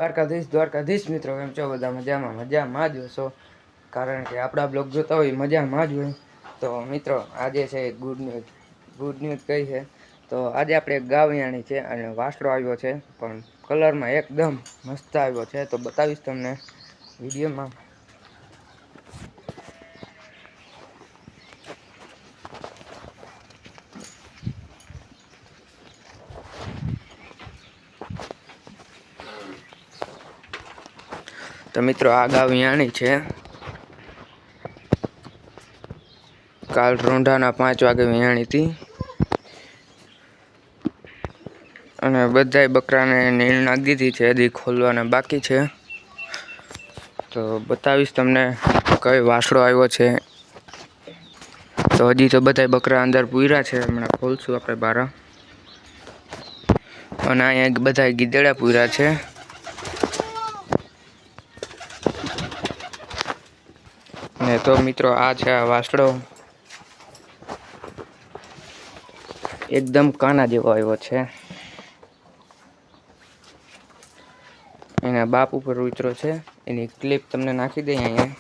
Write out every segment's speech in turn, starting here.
દ્વારકાધીશ મિત્રો, એમ છો બધા મજામાં જ હશો, કારણ કે આપણા બ્લોગ જોતા હોય મજામાં જ હોય. તો મિત્રો આજે છે ગુડ ન્યૂઝ કઈ છે તો આજે આપણે એક ગાવયાણી છે અને વાસડો આવ્યો છે, પણ કલરમાં એકદમ મસ્ત આવ્યો છે. તો બતાવીશ તમને વિડીયોમાં. તો મિત્રો આ ગાવયાણી છે. કાલ રોંઢાના 5 વાગે વિયાણી હતી અને બધાય બકરાને નીણ નાખી દીધી છે. હજી ખોલવાના બાકી છે. તો બતાવીશ તમને કઈ વાસડો આવ્યો છે. તો હજી તો બધાય બકરા અંદર પૂર્યા છે, હમણાં ખોલશું આપણે બારા. અને અહીંયા બધા ગીદડા પૂર્યા છે. ને તો મિત્રો આ છે આ વાસડો, એકદમ કાના જેવો આવ્યો છે. એના બાપ ઉપર ઉતરો છે, એની ક્લિપ તમને નાખી દઈએ અહીંયા.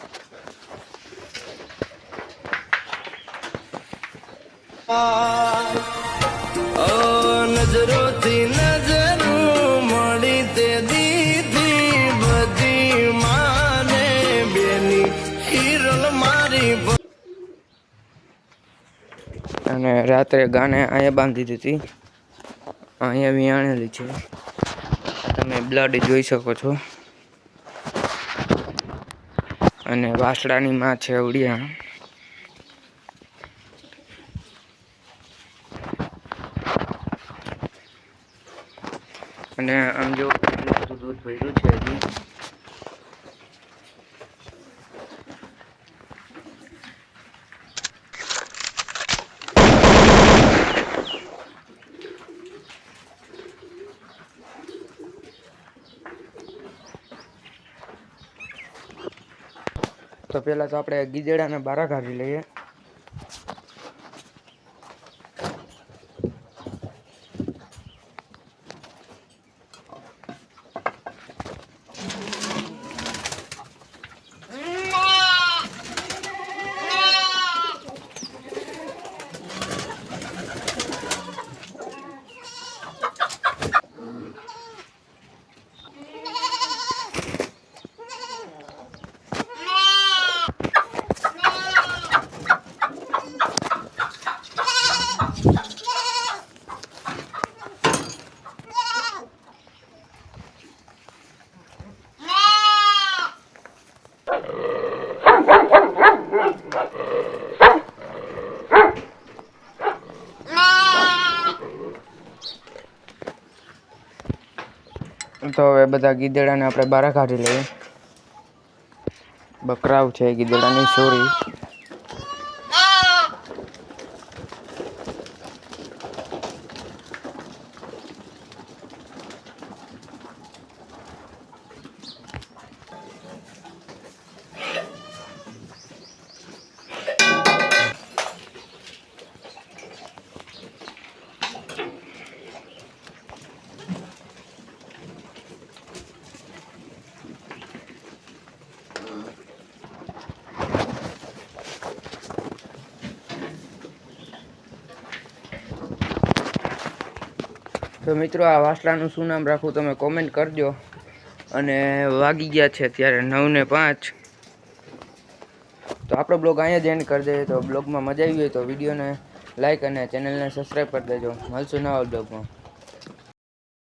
નજરોથી નજર મળી તે દીધી બધી માને બેની હિરલ મારી. અને રાત્રે ગાને અહીંયા બાંધી દીધી, અહીંયા વિયાણેલી છે. તમે બ્લડ જોઈ શકો છો. અને વાસડાની માં છે ઉડિયા. અને આમ જો કેટલું બધું દૂધ ભર્યું છે હજી. તો પેલા તો આપણે ગીદડાને બારા કાઢી લઈએ. તો હવે બધા ગીદડાને આપણે બહાર કાઢી લઈએ. બકરાવ છે ગીદડાની સોરી. તો મિત્રો આ વાસડાનું શું નામ રાખવું તમે કોમેન્ટ કરજો. અને વાગી ગયા છે અત્યારે 9:05. તો આપણો બ્લોગ અહીંયા જ એન્ડ કરી દઈએ. તો બ્લોગમાં મજા આવી હોય તો વિડીયોને લાઈક અને ચેનલને સબસ્ક્રાઈબ કરી દેજો. મળશું નવા બ્લોગમાં.